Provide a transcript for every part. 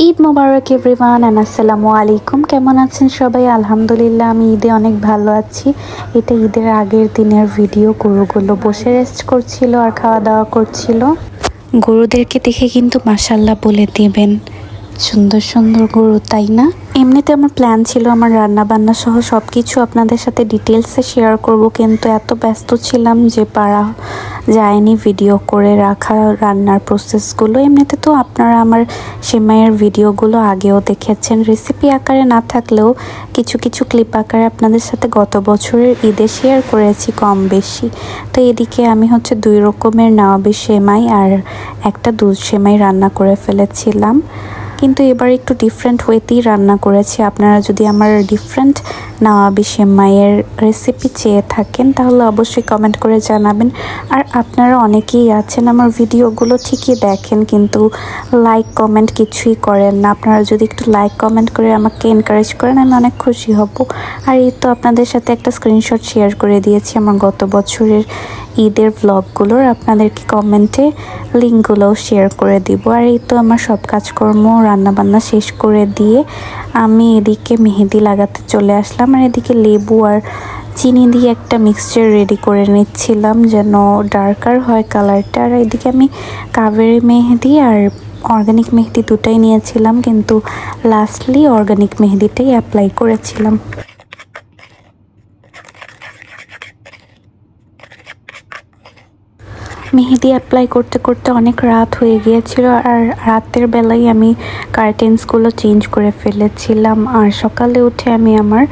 Eid Mobarak everyone and আসসালামু আলাইকুম। কেমন আছেন সবাই? আলহামদুলিল্লাহ আমি ঈদে অনেক ভালো আছি। এটা ঈদের আগের দিনের ভিডিও। গরুগুলো বসে রেস্ট করছিল আর খাওয়া দাওয়া করছিল। গরুদেরকে দেখে কিন্তু মাশাআল্লাহ বলে দিবেন, সুন্দর সুন্দর গরু, তাই না? এমনিতে আমার প্ল্যান ছিল আমার রান্না বান্না সহ সব কিছু আপনাদের সাথে ডিটেলসে শেয়ার করব, কিন্তু এত ব্যস্ত ছিলাম যে পারা যায়নি ভিডিও করে রাখা রান্নার প্রসেসগুলো। এমনিতে তো আপনারা আমার সেমাইয়ের ভিডিওগুলো আগেও দেখেছেন, রেসিপি আকারে না থাকলেও কিছু কিছু ক্লিপ আকারে আপনাদের সাথে গত বছরের ঈদে শেয়ার করেছি কম বেশি। তো এদিকে আমি 2 রকমের নওয়াবি সেমাই আর একটা দুধ সেমাই রান্না করে ফেলেছিলাম, কিন্তু এবার একটু ডিফারেন্ট ওয়েতেই রান্না করেছি। আপনারা যদি আমার ডিফারেন্ট নওয়াবি সেমাইয়ের রেসিপি চেয়ে থাকেন তাহলে অবশ্যই কমেন্ট করে জানাবেন। আর আপনারা অনেকেই আছেন আমার ভিডিওগুলো ঠিকই দেখেন কিন্তু লাইক কমেন্ট কিছুই করেন না। আপনারা যদি একটু লাইক কমেন্ট করে আমাকে এনকারেজ করেন আমি অনেক খুশি হব। আর এই তো আপনাদের সাথে একটা স্ক্রিনশট শেয়ার করে দিয়েছি আমার গত বছরের ঈদের ব্লগগুলোর, আপনাদেরকে কমেন্টে লিঙ্কগুলোও শেয়ার করে দিব। আর এই তো আমার সব কাজকর্ম রান্নাবান্না শেষ করে দিয়ে আমি এদিকে মেহেদি লাগাতে চলে আসলাম। আর এদিকে লেবু আর চিনি দিয়ে একটা মিক্সচার রেডি করে নিচ্ছিলাম যেন ডার্কার হয় কালারটা। আর এদিকে আমি কাবেরি মেহেদি আর অর্গানিক মেহেদি দুটাই নিয়েছিলাম, কিন্তু লাস্টলি অর্গানিক মেহেদিটাই অ্যাপ্লাই করেছিলাম। মেহেদি অ্যাপ্লাই করতে করতে অনেক রাত হয়ে গিয়েছিল, আর রাতের বেলায় আমি কার্টেন্সগুলো চেঞ্জ করে ফেলেছিলাম। আর সকালে উঠে আমি আমার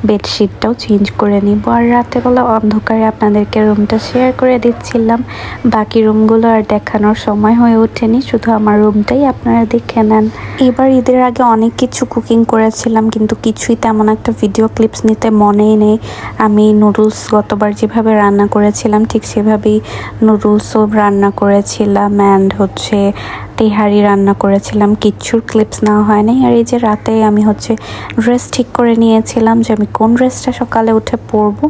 বেডশিটটাও চেঞ্জ করে নিব। আর রাতেরবেলা অন্ধকারে আপনাদেরকে রুমটা শেয়ার করে দিচ্ছিলাম, বাকি রুমগুলো আর দেখানোর সময় হয়ে ওঠেনি, শুধু আমার রুমটাই আপনারা দেখে নেন। এবার ঈদের আগে অনেক কিছু কুকিং করেছিলাম কিন্তু কিছুই তেমন একটা ভিডিও ক্লিপস নিতে মনেই নেই। আমি নুডলস গতবার যেভাবে রান্না করেছিলাম ঠিক সেভাবেই নুডলসও রান্না করেছিলাম অ্যান্ড তেহারি রান্না করেছিলাম, কিচ্ছুর ক্লিপস নেওয়া হয়নি। আর এই যে রাতে আমি ড্রেস ঠিক করে নিয়েছিলাম যে আমি কোন ড্রেসটা সকালে উঠে পরবো।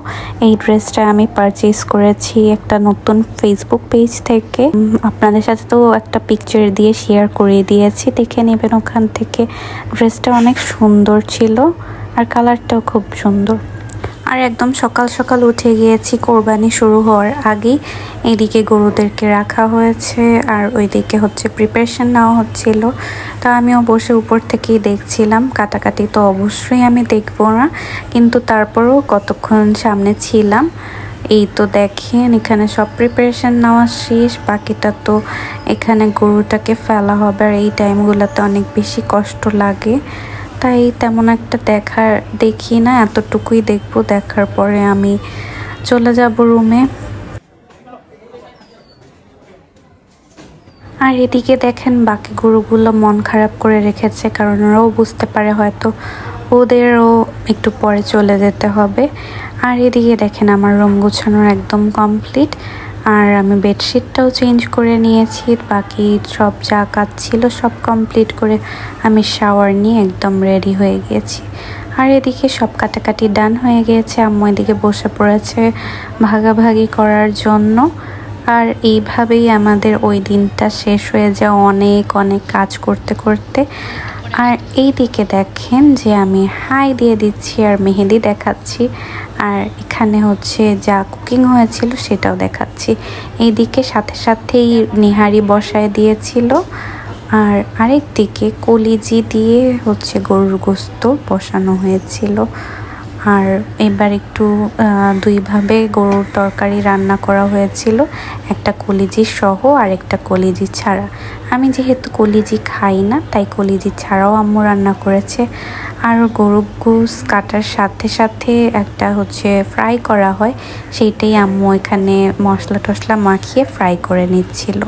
এই ড্রেসটা আমি পারচেজ করেছি একটা নতুন ফেসবুক পেজ থেকে, আপনাদের সাথে তো একটা পিকচার দিয়ে শেয়ার করে দিয়েছি, দেখে নেবেন ওখান থেকে। ড্রেসটা অনেক সুন্দর ছিল আর কালারটাও খুব সুন্দর। আর একদম সকাল সকাল উঠে গিয়েছি কোরবানি শুরু হওয়ার আগেই। এইদিকে গরুদেরকে রাখা হয়েছে আর ওইদিকে প্রিপারেশন নেওয়া হচ্ছিল। তা আমিও বসে উপর থেকেই দেখছিলাম। কাটাকাটি তো অবশ্যই আমি দেখবো না, কিন্তু তারপরেও কতক্ষণ সামনে ছিলাম। এই তো দেখেন এখানে সব প্রিপারেশন নেওয়া শেষ, বাকিটা তো এখানে গরুটাকে ফেলা হবে। আর এই টাইমগুলোতে অনেক বেশি কষ্ট লাগে, তাই তেমন একটা দেখি না, এতটুকুই দেখবো। দেখার পরে আমি চলে যাব রুমে। আর এদিকে দেখেন বাকি গরুগুলো মন খারাপ করে রেখেছে, কারণ ওরাও বুঝতে পারে হয়তো ওদেরও একটু পরে চলে যেতে হবে। আর এদিকে দেখেন আমার রুম গুছানোর একদম কমপ্লিট, আর আমি বেডশিটটাও চেঞ্জ করে নিয়েছি। বাকি সব যা কাজ ছিল সব কমপ্লিট করে আমি শাওয়ার নিয়ে একদম রেডি হয়ে গিয়েছি। আর এদিকে সব কাটাকাটি ডান হয়ে গিয়েছে, আম্মু এদিকে বসে পড়েছে ভাগাভাগি করার জন্য। আর এইভাবেই আমাদের ওই দিনটা শেষ হয়ে যায় অনেক অনেক কাজ করতে করতে। আর এই দিকে দেখেন যে আমি হাই দিয়ে দিচ্ছি আর মেহেদি দেখাচ্ছি, আর এখানে যা কুকিং হয়েছিল সেটাও দেখাচ্ছি। এইদিকে সাথে সাথেই নিহারি বসায় দিয়েছিল, আর আরেক দিকে কলিজি দিয়ে গরুর গোস্ত বসানো হয়েছিল। আর এবার একটু দুইভাবে গরুর তরকারি রান্না করা হয়েছিল, একটা কলিজি সহ আর একটা কলিজি ছাড়া। আমি যেহেতু কলিজি খাই না তাই কলিজি ছাড়াও আম্মু রান্না করেছে। আর গরুর গোস কাটার সাথে সাথে একটা ফ্রাই করা হয়, সেইটাই আম্মু এখানে মশলা টশলা মাখিয়ে ফ্রাই করে নিচ্ছিল।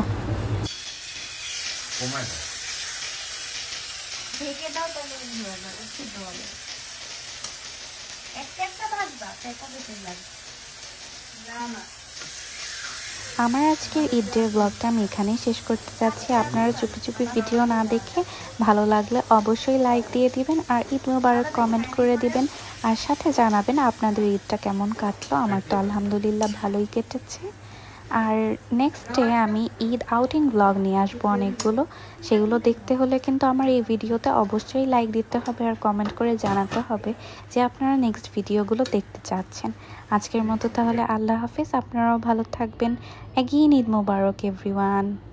আমার আজকের ঈদের ব্লগটা আমি এখানেই শেষ করতে যাচ্ছি। আপনারা চুপি চুপি ভিডিও না দেখে ভালো লাগলে অবশ্যই লাইক দিয়ে দিবেন আর ঈদ মোবারক কমেন্ট করে দিবেন, আর সাথে জানাবেন আপনাদের ঈদটা কেমন কাটলো। আমার তো আলহামদুলিল্লাহ ভালোই কেটেছে। আর নেক্সট ডে আমি ঈদ আউটিং ব্লগ নিয়ে আসবো অনেকগুলো। সেগুলো দেখতে হলে কিন্তু আমার এই ভিডিওতে অবশ্যই লাইক দিতে হবে আর কমেন্ট করে জানাতে হবে যে আপনারা নেক্সট ভিডিওগুলো দেখতে চাচ্ছেন। আজকের মতো তাহলে আল্লাহ হাফিজ, আপনারাও ভালো থাকবেন। অ্যাগেইন ঈদ মোবারক এভরিওয়ান।